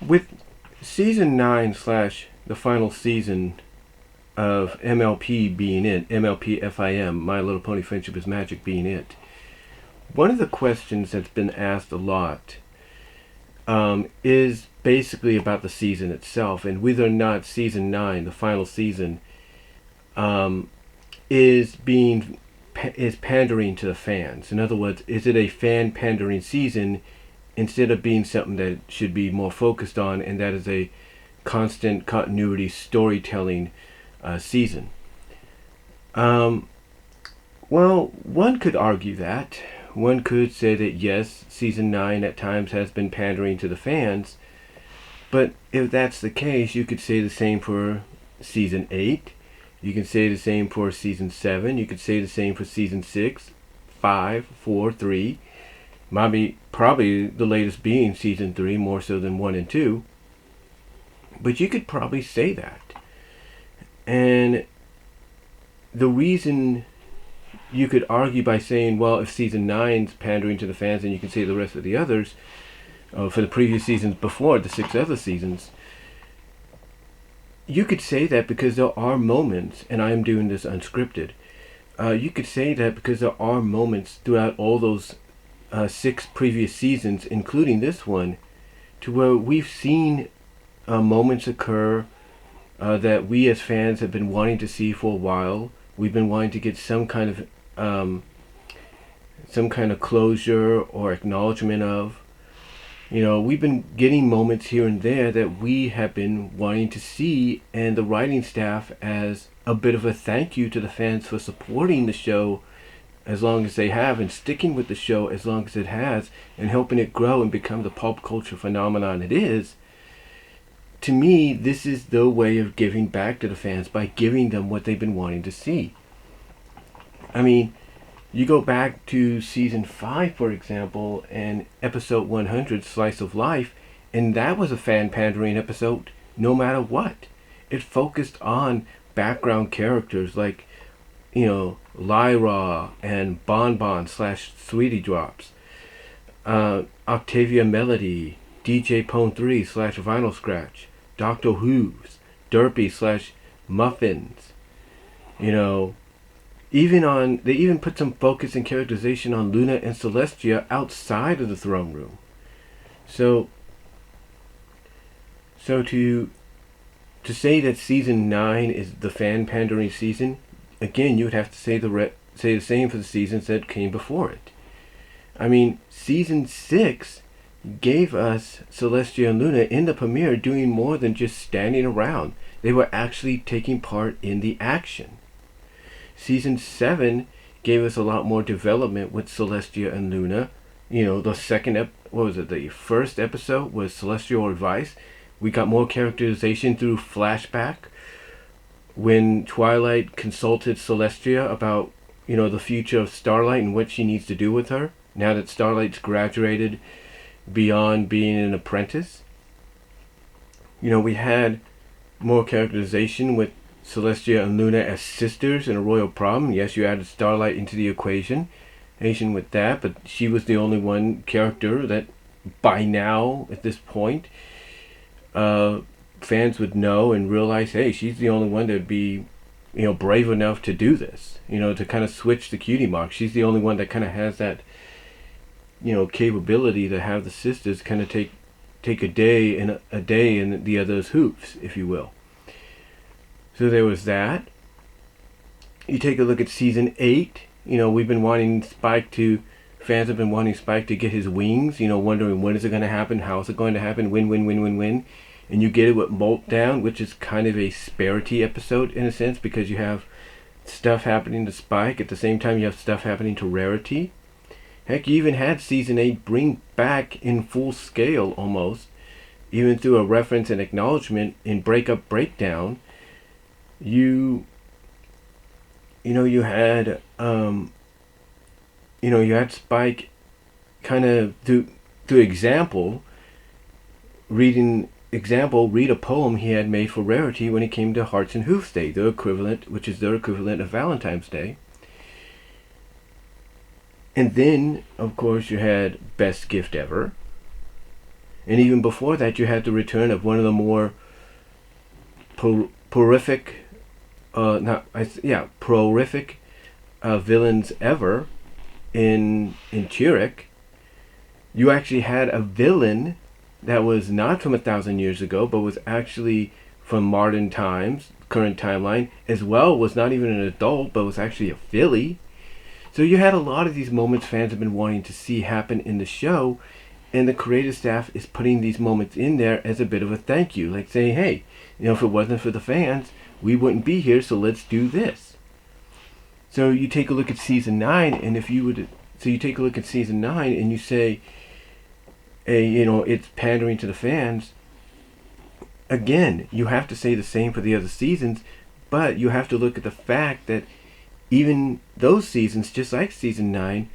With season 9 slash the final season of MLP being it, MLP FIM, My Little Pony Friendship is Magic being it, one of the questions that's been asked a lot is basically about the season itself and whether or not season 9, the final season, is pandering to the fans. In other words, is it a fan pandering season instead of being something that should be more focused on, and that is a constant continuity storytelling season? Well, one could argue that. One could say that yes, season 9 at times has been pandering to the fans, but if that's the case, you could say the same for season 8. You can say the same for season 7. You could say the same for season 6, 5, 4, 3. Probably the latest being season 3, more so than 1 and 2. But you could probably say that. And the reason you could argue by saying, well, if season 9's pandering to the fans, then you can say the rest of the others, for the previous seasons before, the 6 other seasons, you could say that because there are moments, and I am doing this unscripted, you could say that because there are moments throughout all those 6 previous seasons, including this one, to where we've seen moments occur that we as fans have been wanting to see for a while. We've been wanting to get some kind of closure or acknowledgement of. We've been getting moments here and there that we have been wanting to see, and the writing staff, as a bit of a thank you to the fans for supporting the show as long as they have, and sticking with the show as long as it has, and helping it grow and become the pop culture phenomenon it is. To me, this is the way of giving back to the fans by giving them what they've been wanting to see. I mean, you go back to season 5, for example, and episode 100, Slice of Life, and that was a fan pandering episode no matter what. It focused on background characters like, Lyra and Bonbon slash Sweetie Drops, Octavia Melody, DJ Pone 3 slash Vinyl Scratch, Doctor Who's, Derpy slash Muffins. They even put some focus and characterization on Luna and Celestia outside of the throne room. So to say that season 9 is the fan pandering season, again, you would have to say the same for the seasons that came before it. I mean, season 6 gave us Celestia and Luna in the premiere doing more than just standing around. They were actually taking part in the action. Season 7 gave us a lot more development with Celestia and Luna. The first episode was Celestial Advice. We got more characterization through flashback when Twilight consulted Celestia about, the future of Starlight and what she needs to do with her, now that Starlight's graduated beyond being an apprentice. We had more characterization with Celestia and Luna as sisters in a royal prom. Yes, you added Starlight into the equation with that, but she was the only one character that by now, at this point, fans would know and realize, hey, she's the only one that would be, brave enough to do this, to kind of switch the cutie mark. She's the only one that kind of has that, capability to have the sisters kind of take a day in the other's hoops, if you will. So there was that. You take a look at season 8. We've been wanting fans have been wanting Spike to get his wings, wondering when is it going to happen, how is it going to happen, when. And you get it with Meltdown, which is kind of a Sparity episode in a sense, because you have stuff happening to Spike. At the same time, you have stuff happening to Rarity. Heck, you even had season 8 bring back in full scale almost, even through a reference and acknowledgement in Breakup Breakdown. You had Spike kind of through example read a poem he had made for Rarity when it came to Hearts and Hooves Day, which is their equivalent of Valentine's Day. And then, of course, you had Best Gift Ever. And even before that, you had the return of one of the more prolific, prolific villains ever in Turek. You actually had a villain that was not from 1,000 years ago, but was actually from modern times, current timeline, as well, was not even an adult, but was actually a filly. So you had a lot of these moments fans have been wanting to see happen in the show, and the creative staff is putting these moments in there as a bit of a thank you, like saying, hey, if it wasn't for the fans, we wouldn't be here, so let's do this. So you take a look at season 9, and you take a look at season 9, and you say, it's pandering to the fans. Again, you have to say the same for the other seasons, but you have to look at the fact that even those seasons, just like season 9,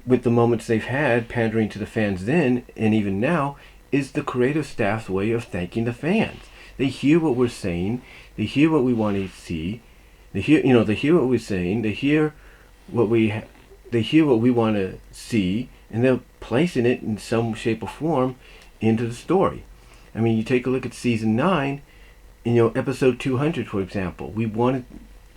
with the moments they've had pandering to the fans then and even now, is the creative staff's way of thanking the fans. They hear what we're saying, they hear what we want to see, they hear what we're saying, they hear what we want to see, and they're placing it in some shape or form into the story. I mean, you take a look at season 9, episode 200, for example.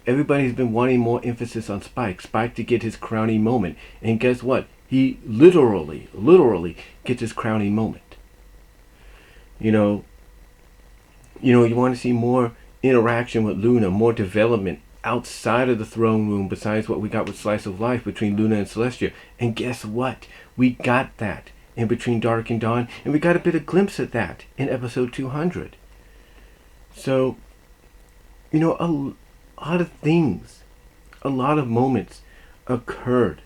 Everybody's been wanting more emphasis on Spike to get his crowning moment. And guess what? He literally gets his crowning moment. You want to see more interaction with Luna, more development outside of the throne room besides what we got with Slice of Life between Luna and Celestia. And guess what? We got that in between Dark and Dawn, and we got a bit of glimpse at that in episode 200. So, a lot of things, a lot of moments occurred.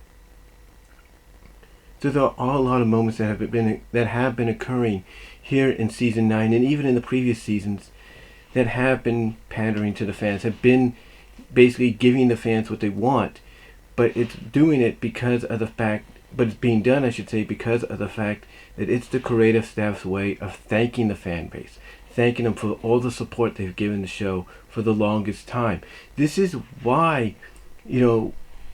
So there are a lot of moments that have been occurring here in season 9, and even in the previous seasons, that have been pandering to the fans, have been basically giving the fans what they want, but it's doing it because of the fact, but it's being done, I should say, because of the fact that it's the creative staff's way of thanking the fan base, thanking them for all the support they've given the show for the longest time. This is why, and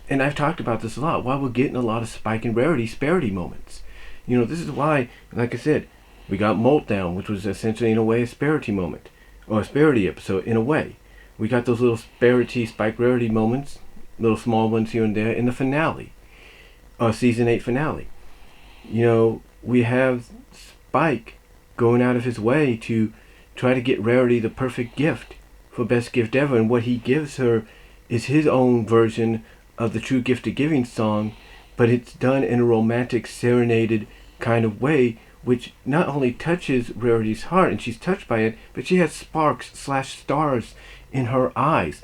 I've talked about this a lot, why we're getting a lot of Spike and Rarity Sparity moments. This is why, like I said, we got Meltdown, which was essentially in a way a Sparity moment, or a Sparity episode in a way. We got those little Sparity, Spike Rarity moments, little small ones here and there in the finale, season 8 finale. We have Spike going out of his way to try to get Rarity the perfect gift for best gift ever, and what he gives her is his own version of the True Gift of Giving song, but it's done in a romantic, serenaded kind of way, which not only touches Rarity's heart, and she's touched by it, but she has sparks/stars in her eyes.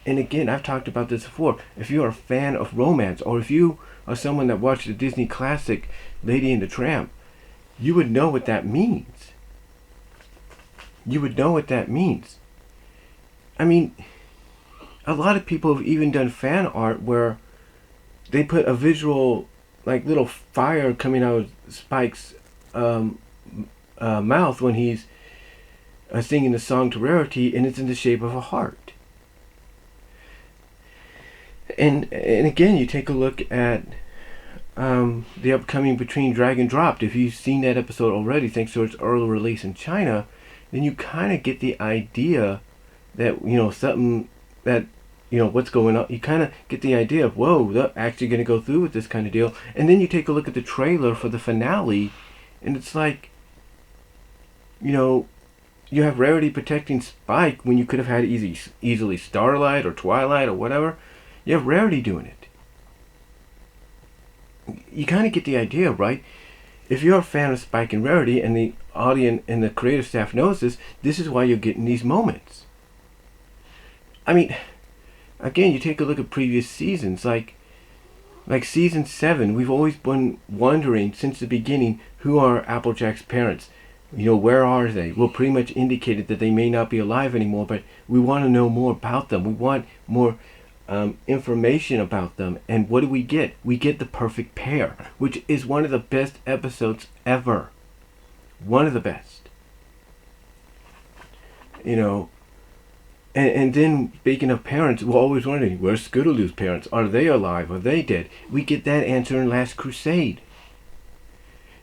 And again, I've talked about this before. If you're a fan of romance, or if you are someone that watched the Disney classic Lady and the Tramp, you would know what that means. You would know what that means. I mean, a lot of people have even done fan art where they put a visual, like little fire coming out of Spike's mouth when he's singing the song to Rarity, and it's in the shape of a heart. And again, you take a look at the upcoming Between Dragon Dropped. If you've seen that episode already, thanks to its early release in China, then you kind of get the idea that, something that, what's going on. You kind of get the idea of, whoa, they're actually going to go through with this kind of deal. And then you take a look at the trailer for the finale, and it's like, you have Rarity protecting Spike when you could have had easily Starlight or Twilight or whatever. You have Rarity doing it. You kind of get the idea, right? If you're a fan of Spike and Rarity, and the audience and the creative staff knows this is why you're getting these moments. I mean, again, you take a look at previous seasons, like season 7, we've always been wondering since the beginning, who are Applejack's parents? Where are they? Well, pretty much indicated that they may not be alive anymore, but we want to know more about them. We want more information about them. And what do we get? We get the perfect pair, which is one of the best episodes ever. One of the best. And then, speaking of parents, we're always wondering, where's Scootaloo's parents? Are they alive? Are they dead? We get that answer in Last Crusade.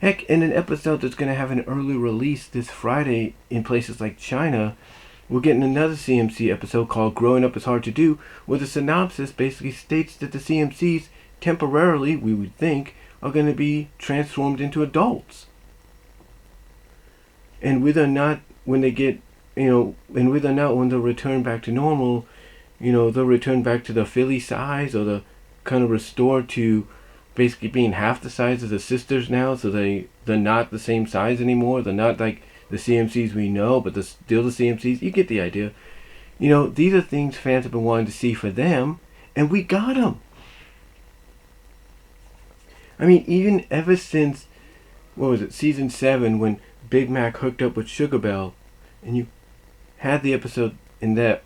Heck, in an episode that's going to have an early release this Friday in places like China, we're getting another CMC episode called Growing Up is Hard to Do, where the synopsis basically states that the CMCs temporarily, we would think, are going to be transformed into adults. And whether or not when they get, and whether or not when they'll return back to normal, they'll return back to the Philly size, or the kind of restore to basically being half the size of the sisters now, so they're not the same size anymore. They're not like the CMCs we know, but they're still the CMCs. You get the idea. These are things fans have been wanting to see for them, and we got them. I mean, even ever since, what was it, season 7, when Big Mac hooked up with Sugar Belle, and you had the episode in that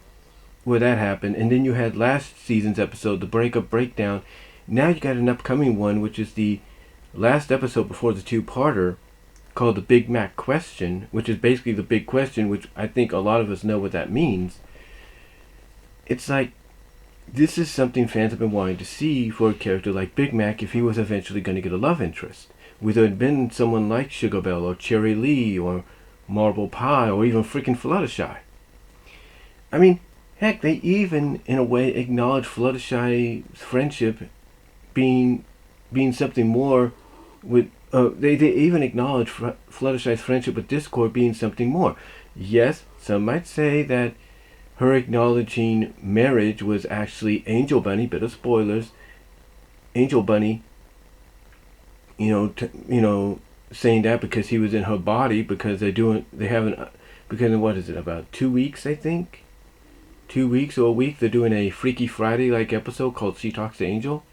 where that happened, and then you had last season's episode, the Breakup Breakdown. Now you got an upcoming one, which is the last episode before the two-parter, called the Big Mac Question, which is basically the big question, which I think a lot of us know what that means. It's like, this is something fans have been wanting to see for a character like Big Mac if he was eventually going to get a love interest. Whether it had been someone like Sugar Belle, or Cherry Lee, or Marble Pie, or even freaking Fluttershy. I mean, heck, they even, in a way, acknowledge Fluttershy's friendship being something more with... they even acknowledge Fluttershy's friendship with Discord being something more. Yes, some might say that her acknowledging marriage was actually Angel Bunny, bit of spoilers, Angel Bunny, saying that because he was in her body, because because of, what is it, about 2 weeks, I think? 2 weeks or a week, they're doing a Freaky Friday-like episode called She Talks to Angel.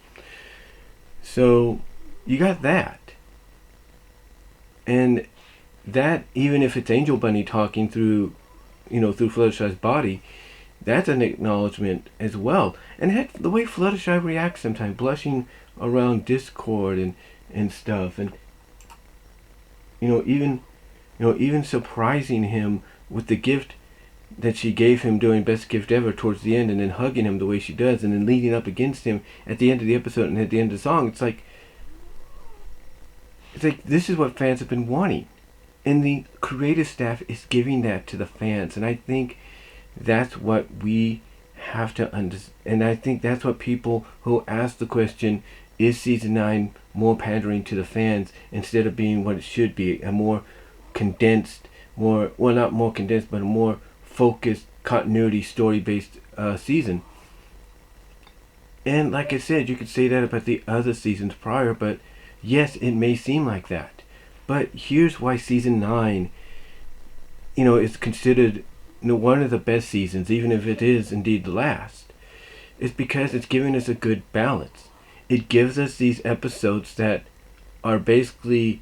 So, you got that. And that, even if it's Angel Bunny talking through Fluttershy's body, that's an acknowledgement as well. And heck, the way Fluttershy reacts sometimes, blushing around Discord and stuff, and even surprising him with the gift that she gave him during Best Gift Ever towards the end, and then hugging him the way she does, and then leading up against him at the end of the episode and at the end of the song. It's like this is what fans have been wanting, and the creative staff is giving that to the fans. And I think that's what we have to understand, and I think that's what people who ask the question, is season 9 more pandering to the fans instead of being what it should be, a more condensed, not more condensed, but a more focused, continuity, story-based season. And like I said, you could say that about the other seasons prior, but yes, it may seem like that. But here's why season 9, is considered one of the best seasons, even if it is indeed the last. It's because it's giving us a good balance. It gives us these episodes that are basically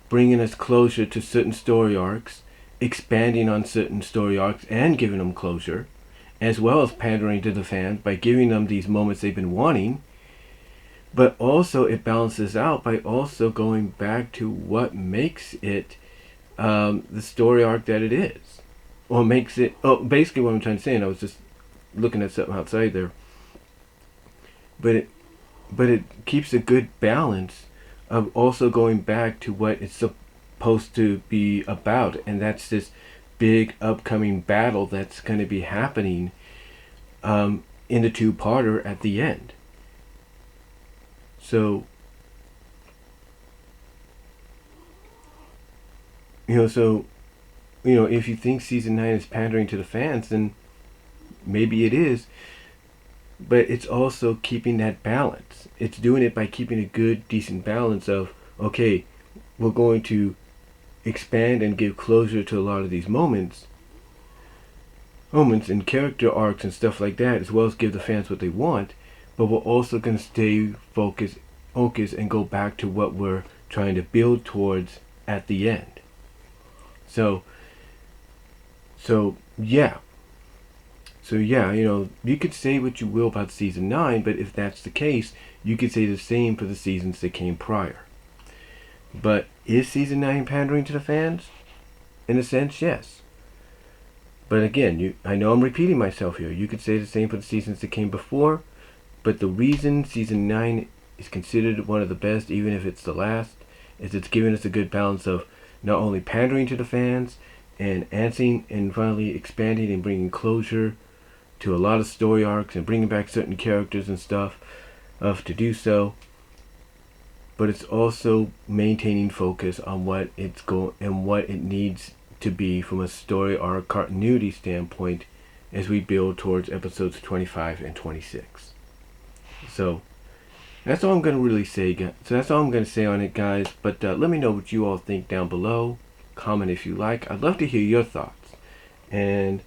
bringing us closure to certain story arcs, expanding on certain story arcs and giving them closure, as well as pandering to the fans by giving them these moments they've been wanting. But also it balances out by also going back to what makes it the story arc that it is. Or makes it... basically what I'm trying to say, and I was just looking at something outside there. But it keeps a good balance of also going back to what it's supposed to be about, and that's this big upcoming battle that's going to be happening in the two-parter at the end. So, if you think season 9 is pandering to the fans, then maybe it is. But it's also keeping that balance. It's doing it by keeping a good, decent balance of, okay, we're going to expand and give closure to a lot of these moments and character arcs and stuff like that, as well as give the fans what they want. But we're also going to stay focused and go back to what we're trying to build towards at the end. So yeah. So yeah, you could say what you will about season 9, but if that's the case, you could say the same for the seasons that came prior. But is season 9 pandering to the fans? In a sense, yes. But again, I know I'm repeating myself here. You could say the same for the seasons that came before, but the reason season 9 is considered one of the best, even if it's the last, is it's giving us a good balance of not only pandering to the fans and answering and finally expanding and bringing closure to a lot of story arcs and bringing back certain characters and stuff to do so, but it's also maintaining focus on what it's going and what it needs to be from a story arc continuity standpoint as we build towards episodes 25 and 26. So that's all I'm going to really say, guys. So that's all I'm going to say on it, guys. But let me know what you all think down below. Comment if you like. I'd love to hear your thoughts. And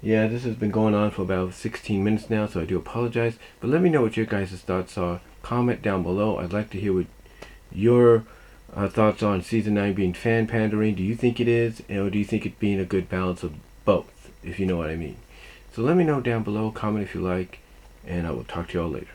yeah, this has been going on for about 16 minutes now, so I do apologize. But let me know what your guys' thoughts are. Comment down below. I'd like to hear what your thoughts on Season 9 being fan pandering. Do you think it is? Or do you think it being a good balance of both, if you know what I mean? So let me know down below. Comment if you like. And I will talk to you all later.